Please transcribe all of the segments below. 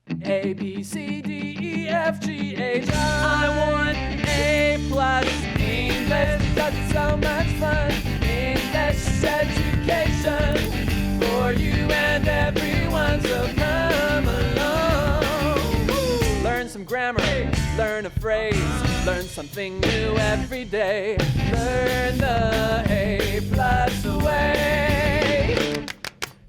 A, B, C, D, E, F, G, H, I want A plus English because it's so much fun. English education for you and everyone, so come along. Learn some grammar, learn a phrase, learn something new every day. Learn the A plus way.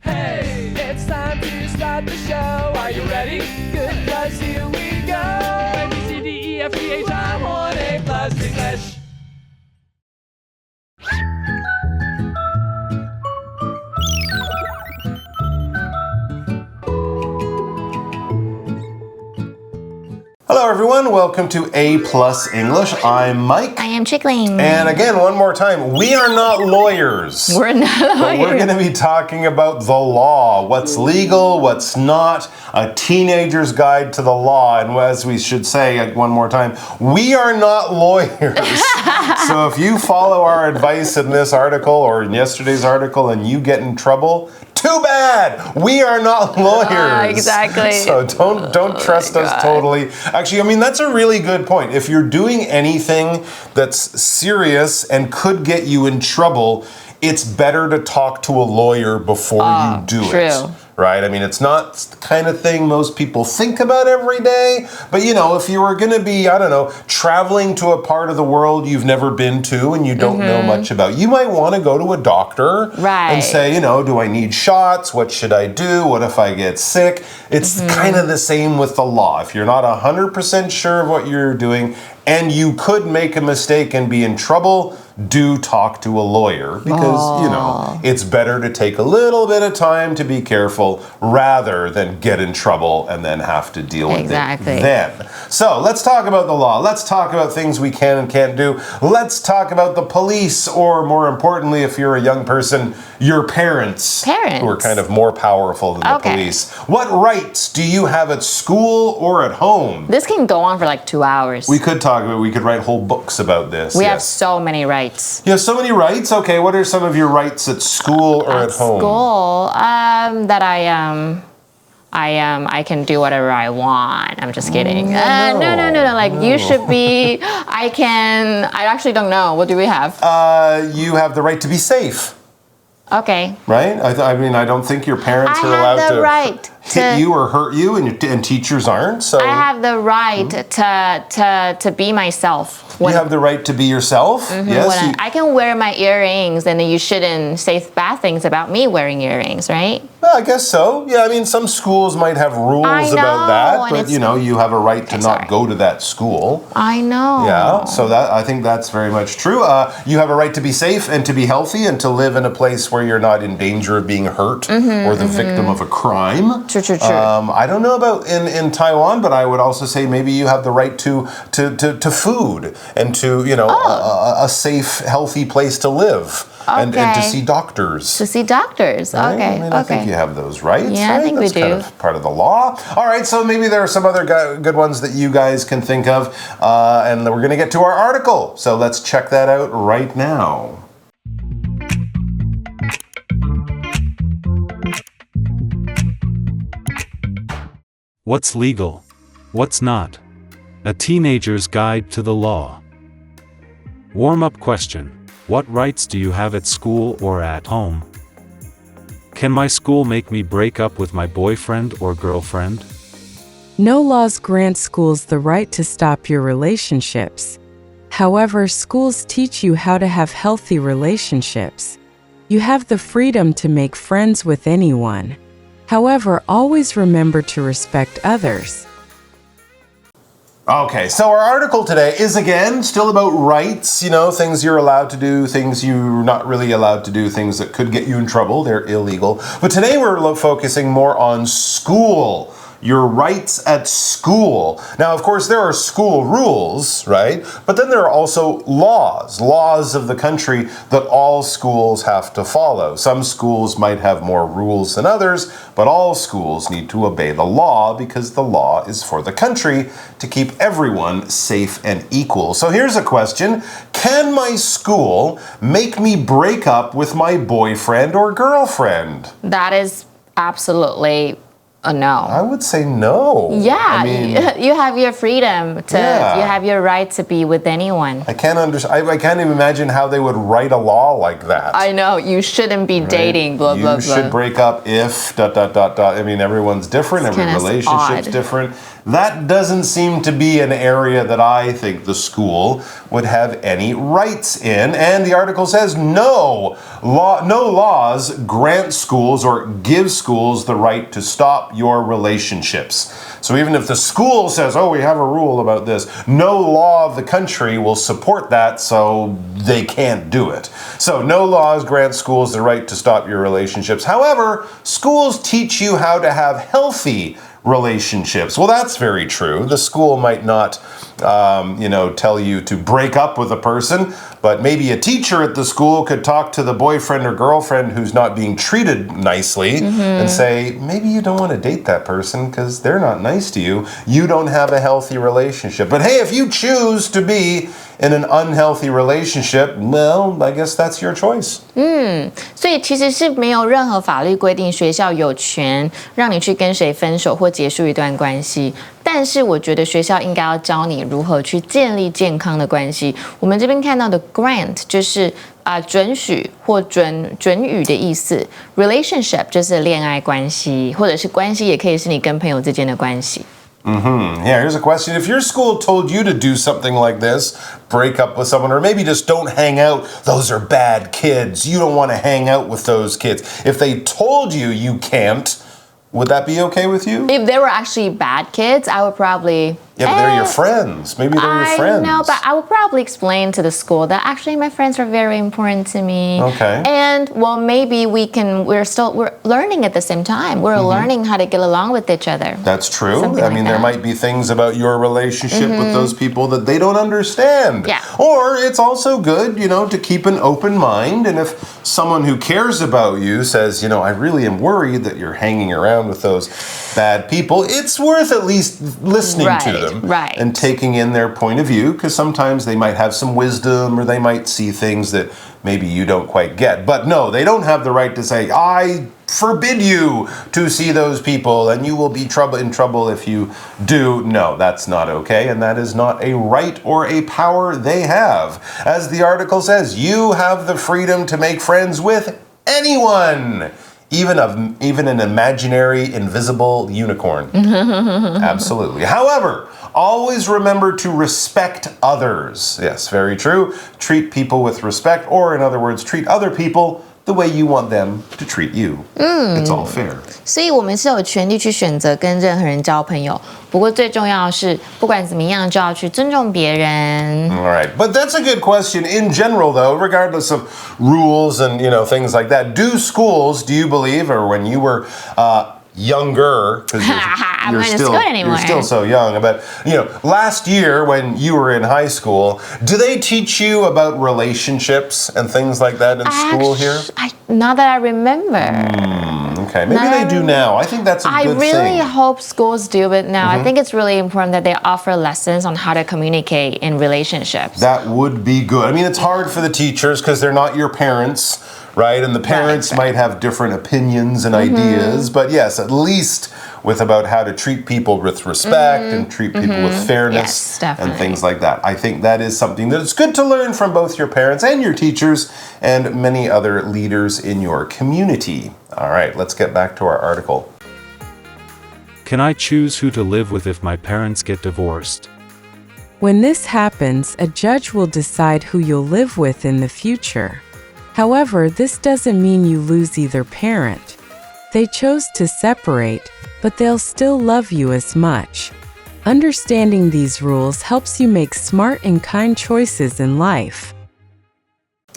Hey, it's time to start the show. Are you ready? Good, 'cause here we go. A, B, C, D, E, F, G, H, I want A plus English. Hello everyone, welcome to A Plus English. I'm Mike. I am Chickling. And again, one more time, we are not lawyers. We're not lawyers. But we're going to be talking about the law. What's legal, what's not, a teenager's guide to the law. And as we should say one more time, we are not lawyers. So if you follow our advice in this article or in yesterday's article and you get in trouble, too bad! We are not lawyers. Exactly. So don't trust us totally. Actually, I mean, that's a really good point. If you're doing anything that's serious and could get you in trouble, it's better to talk to a lawyer before you do it. Right? I mean, it's not the kind of thing most people think about every day. But, you know, if you were going to be, I don't know, traveling to a part of the world you've never been to and you don't know much about, you might want to go to a doctor and say, you know, do I need shots? What should I do? What if I get sick? It's kind of the same with the law. If you're not 100% sure of what you're doing and you could make a mistake and be in trouble, do talk to a lawyer because, you know, it's better to take a little bit of time to be careful rather than get in trouble and then have to deal with it then. So let's talk about the law. Let's talk about things we can and can't do. Let's talk about the police, or more importantly, if you're a young person, your parents. Who are kind of more powerful than the police. What rights do you have at school or at home? This can go on for like 2 hours. We could talk about it. We could write whole books about this. We have so many rights. You have so many rights? Okay, what are some of your rights at school or at home? At school, that I can do whatever I want. I'm just kidding. No. Like, you should be, I actually don't know. What do we have? You have the right to be safe. Okay. Right? I mean, I don't think your parents are allowed to hit you or hurt you, and teachers aren't. So I have the right to be myself. You have the right to be yourself? Yes. I can wear my earrings, and you shouldn't say bad things about me wearing earrings, right? Well, I guess so. Yeah, I mean, some schools might have rules about that, but you know, you have a right to not go to that school. I know. Yeah, so I think that's very much true. You have a right to be safe and to be healthy and to live in a place where you're not in danger of being hurt or the victim of a crime. True. I don't know about in Taiwan, but I would also say maybe you have the right to food and to, you know, a safe, healthy place to live. And to see doctors. To see doctors, right? Okay. I mean, I think you have those rights. Yeah, right? I think That's we do. Kind of part of the law. All right, so maybe there are some other good ones that you guys can think of. And we're going to get to our article. So let's check that out right now. What's legal? What's not? A teenager's guide to the law. Warm-up question. What rights do you have at school or at home? Can my school make me break up with my boyfriend or girlfriend? No laws grant schools the right to stop your relationships. However, schools teach you how to have healthy relationships. You have the freedom to make friends with anyone. However, always remember to respect others. Okay, so our article today is again still about rights, you know, things you're allowed to do, things you're not really allowed to do, things that could get you in trouble, they're illegal. But today we're focusing more on school. Your rights at school. Now, of course, there are school rules, right? But then there are also laws of the country that all schools have to follow. Some schools might have more rules than others, but all schools need to obey the law because the law is for the country to keep everyone safe and equal. So here's a question. Can my school make me break up with my boyfriend or girlfriend? That is absolutely No. I would say no. Yeah, I mean, you have your freedom to, you have your right to be with anyone. I can't even imagine how they would write a law like that. I know, you shouldn't be dating, blah, you blah, blah. should break up if, ... I mean, everyone's different, every relationship's different. That doesn't seem to be an area that I think the school would have any rights in. And the article says no laws grant schools or give schools the right to stop your relationships. So even if the school says, oh, we have a rule about this, no law of the country will support that, so they can't do it. So no laws grant schools the right to stop your relationships. However, schools teach you how to have healthy relationships. Well, that's very true. The school might not, tell you to break up with a person, but maybe a teacher at the school could talk to the boyfriend or girlfriend who's not being treated nicely and say, maybe you don't want to date that person because they're not nice to you. You don't have a healthy relationship. But hey, if you choose to be in an unhealthy relationship, well, I guess that's your choice. 所以其实是没有任何法律规定学校有权让你去跟谁分手或结束一段关系，但是我觉得学校应该要教你如何去建立健康的关系。我们这边看到的 grant 就是准许或准予的意思 ，relationship 就是恋爱关系，或者是关系也可以是你跟朋友之间的关系。Yeah, here's a question. If your school told you to do something like this, break up with someone, or maybe just don't hang out, those are bad kids. You don't want to hang out with those kids. If they told you you can't, would that be okay with you? If they were actually bad kids, I would probably... Yeah, but they're your friends. Maybe they're your friends. I know, but I would probably explain to the school that actually my friends are very important to me. Okay. And, well, maybe we're learning at the same time. We're learning how to get along with each other. That's true. Something I mean, like there that. might be things about your relationship with those people that they don't understand. Yeah. Or it's also good, to keep an open mind. And if someone who cares about you says, I really am worried that you're hanging around with those bad people, it's worth at least listening to them. Right. And taking in their point of view, because sometimes they might have some wisdom or they might see things that maybe you don't quite get. But no, they don't have the right to say, I forbid you to see those people and you will be in trouble if you do. No, that's not okay, and that is not a right or a power they have. As the article says, you have the freedom to make friends with anyone. Even an imaginary, invisible unicorn. Absolutely. However, always remember to respect others. Yes, very true. Treat people with respect, or in other words, treat other people the way you want them to treat you. It's all fair. 所以我们是有权利去选择跟任何人交朋友，不过最重要的是，不管怎么样，就要去尊重别人。All right, but that's a good question. In general, though, regardless of rules and things like that, do you believe, or when you were younger, because you're still so young, but last year when you were in high school, do they teach you about relationships and things like that in school here? Not that I remember. Okay, maybe they do now. I think that's a good thing. I really hope schools do it now. I think it's really important that they offer lessons on how to communicate in relationships. That would be good. I mean, it's hard for the teachers because they're not your parents, right? And the parents might have different opinions and ideas, but yes, at least with about how to treat people with respect and treat people with fairness and things like that. I think that is something that it's good to learn from both your parents and your teachers and many other leaders in your community. All right, let's get back to our article. Can I choose who to live with if my parents get divorced? When this happens, a judge will decide who you'll live with in the future. However, this doesn't mean you lose either parent. They chose to separate, but they'll still love you as much. Understanding these rules helps you make smart and kind choices in life.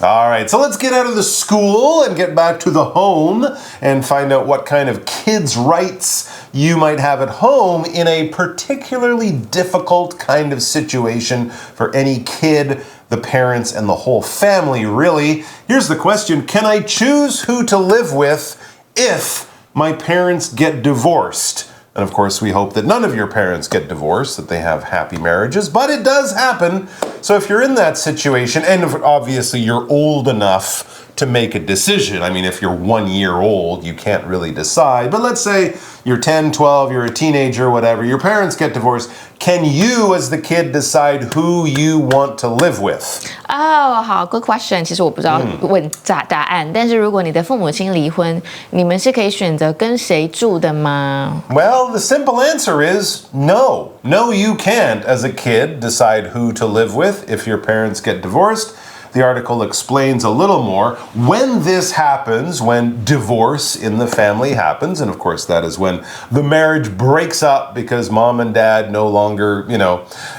All right, so let's get out of the school and get back to the home and find out what kind of kids' rights you might have at home in a particularly difficult kind of situation for any kid, the parents, and the whole family, really. Here's the question: can I choose who to live with if my parents get divorced? And of course, we hope that none of your parents get divorced, that they have happy marriages, but it does happen. So if you're in that situation, and obviously you're old enough to make a decision. I mean, if you're 1 year old, you can't really decide. But let's say you're 10, 12, you're a teenager, whatever, your parents get divorced. Can you, as the kid, decide who you want to live with? 好 good question. 其实我不知道问答案，但是如果你的父母亲离婚，你们是可以选择跟谁住的吗？ Well, the simple answer is no. No, you can't, as a kid, decide who to live with if your parents get divorced. The article explains a little more. When this happens, when divorce in the family happens, and of course that is when the marriage breaks up because mom and dad no longer,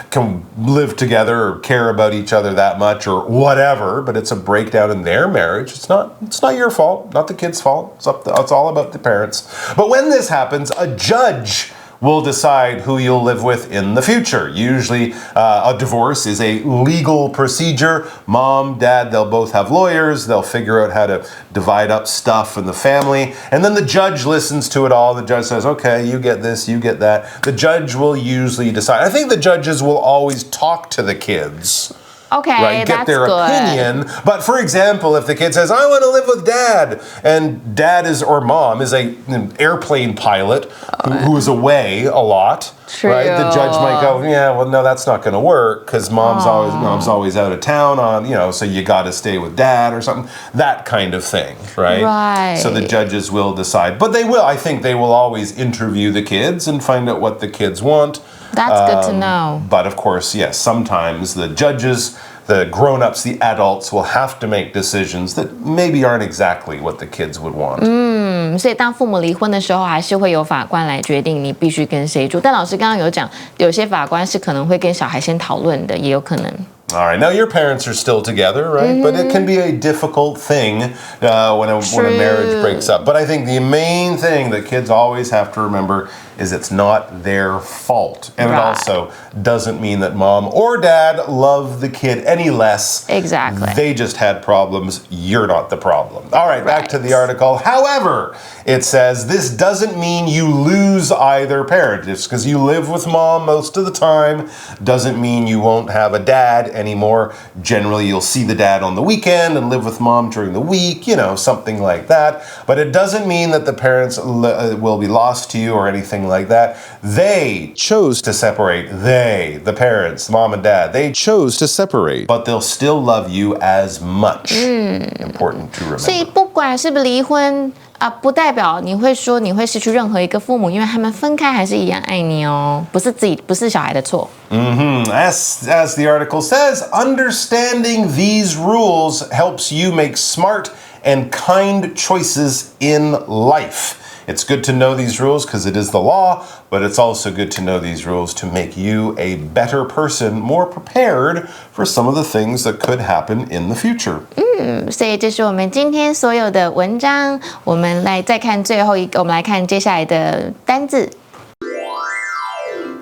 can live together or care about each other that much or whatever, but it's a breakdown in their marriage. It's not your fault, not the kid's fault. It's all about the parents. But when this happens, a judge will decide who you'll live with in the future. Usually, a divorce is a legal procedure. Mom, dad, they'll both have lawyers. They'll figure out how to divide up stuff in the family. And then the judge listens to it all. The judge says, okay, you get this, you get that. The judge will usually decide. I think the judges will always talk to the kids. Okay, right? Get that's their good. opinion. But for example, if the kid says, I want to live with dad, and dad or mom is an airplane pilot who is away a lot, True. right? The judge might go, yeah, well, no, that's not going to work because mom's always out of town so you got to stay with dad or something. That kind of thing, right? Right. So the judges will decide. But I think they will always interview the kids and find out what the kids want. That's good to know. But of course, yes, sometimes the judges, the grown-ups, the adults will have to make decisions that maybe aren't exactly what the kids would want. 所以当父母离婚的时候，还是会有法官来决定你必须跟谁住。但老师刚刚有讲，有些法官是可能会跟小孩先讨论的，也有可能。All right, now your parents are still together, right? But it can be a difficult thing when a marriage breaks up. But I think the main thing that kids always have to remember is it's not their fault. And it also doesn't mean that mom or dad love the kid any less. Exactly. They just had problems. You're not the problem. All right, back to the article. However, it says this doesn't mean you lose either parent. Just because you live with mom most of the time doesn't mean you won't have a dad anymore. Generally, you'll see the dad on the weekend and live with mom during the week, something like that. But it doesn't mean that the parents will be lost to you or anything like that. They chose to separate. The parents, mom and dad, they chose to separate. But they'll still love you as much. Important to remember. 所以不管是不是离婚不代表你会说你会失去任何一个父母，因为他们分开还是一样爱你哦，不是小孩的错。As the article says, understanding these rules helps you make smart and kind choices in life. It's good to know these rules because it is the law, but it's also good to know these rules to make you a better person, more prepared for some of the things that could happen in the future. 所以这是我们今天所有的文章。我们来再看最后一个，我们来看接下来的单字。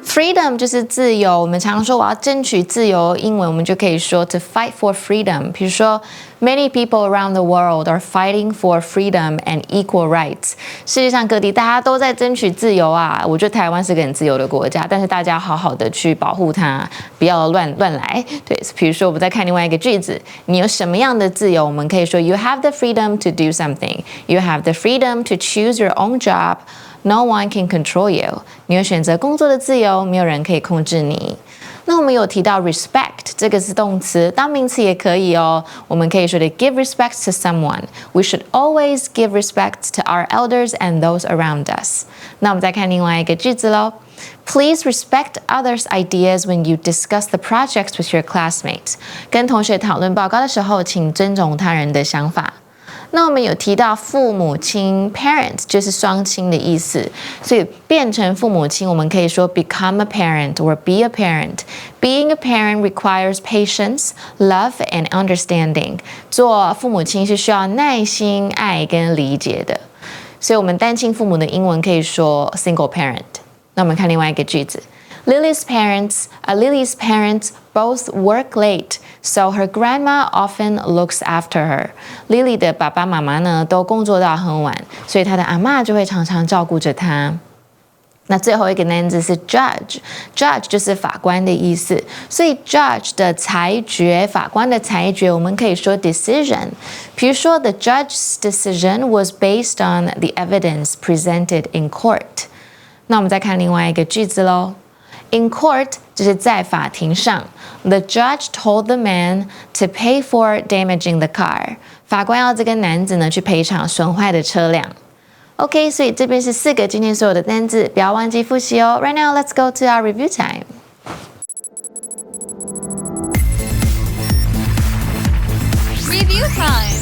Freedom 就是自由，我们常说我要争取自由，英文我们就可以说 to fight for freedom。比如说 ，Many people around the world are fighting for freedom and equal rights。世界上各地大家都在争取自由啊！我觉得台湾是个很自由的国家，但是大家好好的去保护它，不要乱来。对，比如说我们再看另外一个句子，你有什么样的自由？我们可以说 You have the freedom to do something. You have the freedom to choose your own job. No one can control you. 你有选择工作的自由，没有人可以控制你。那我们有提到 respect 这个是动词，当名词也可以哦。我们可以说的 give respect to someone. We should always give respect to our elders and those around us. 那我们再看另外一个句子咯。Please respect others' ideas when you discuss the projects with your classmates. 跟同学讨论报告的时候，请尊重他人的想法。那我们有提到父母亲 parents 就是双亲的意思，所以变成父母亲，我们可以说 become a parent or be a parent. Being a parent requires patience, love, and understanding. 做父母亲是需要耐心、爱跟理解的。所以我们单亲父母的英文可以说 single parent. 那我们看另外一个句子。Lily's parents both work late, so her grandma often looks after her. Lily 的爸爸妈妈呢都工作到很晚，所以她的阿嬷就会常常照顾着她。那最后一个单字是 judge 就是法官的意思，所以 judge 的裁决，法官的裁决，我们可以说 decision。比如说 the judge's decision was based on the evidence presented in court。那我们再看另外一个句子咯。In court 就是在法庭上 ，the judge told the man to pay for damaging the car。法官要这个男子呢去赔偿损坏的车辆。OK， 所以这边是4个今天所有的单字，不要忘记复习哦。Right now, let's go to our review time. Review time.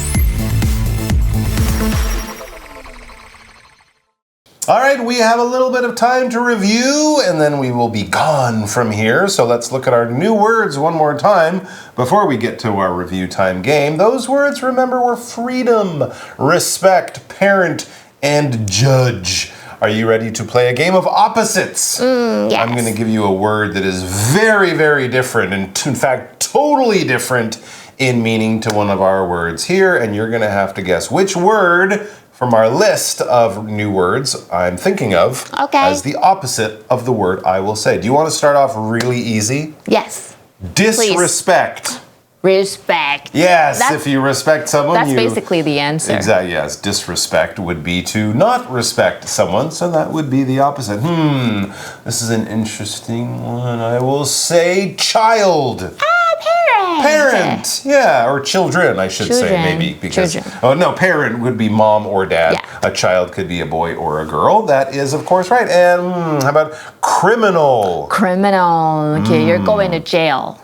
All right, we have a little bit of time to review, and then we will be gone from here. So let's look at our new words one more time before we get to our review time game. Those words, remember, were freedom, respect, parent, and judge. Are you ready to play a game of opposites? Yes. I'm going to give you a word that is very, very different, and in fact, totally different in meaning to one of our words here, and you're going to have to guess which word from our list of new words I'm thinking of as the opposite of the word I will say. Do you want to start off really easy? Yes. Disrespect. Please. Respect. Yes, if you respect someone, that's basically the answer. Exactly, yes. Disrespect would be to not respect someone, so that would be the opposite. This is an interesting one. I will say child. Parent, yeah, or children, I should say, maybe. Because, oh, no, parent would be mom or dad. Yeah. A child could be a boy or a girl. That is, of course, right. And how about criminal? Criminal. Okay, you're going to jail.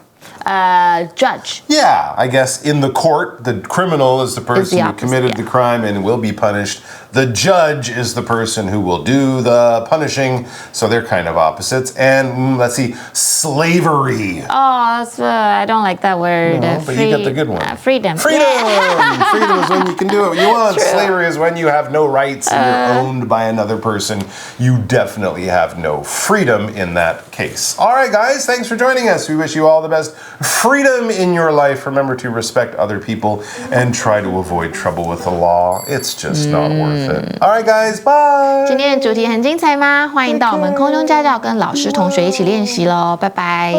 Judge. Yeah, I guess in the court, the criminal is the person who committed the crime and will be punished. The judge is the person who will do the punishing. So they're kind of opposites. And let's see, slavery. Oh, that's, I don't like that word. No, but you get the good one. Freedom. Freedom! Yeah. Freedom is when you can do what you want. True. Slavery is when you have no rights and you're owned by another person. You definitely have no freedom in that case. All right, guys, thanks for joining us. We wish you all the best freedom in your life. Remember to respect other people and try to avoid trouble with the law. It's just not worth it. All right, guys, bye. 今天的主题很精彩吗？欢迎到我们空中家教跟老师同学一起练习咯，拜拜。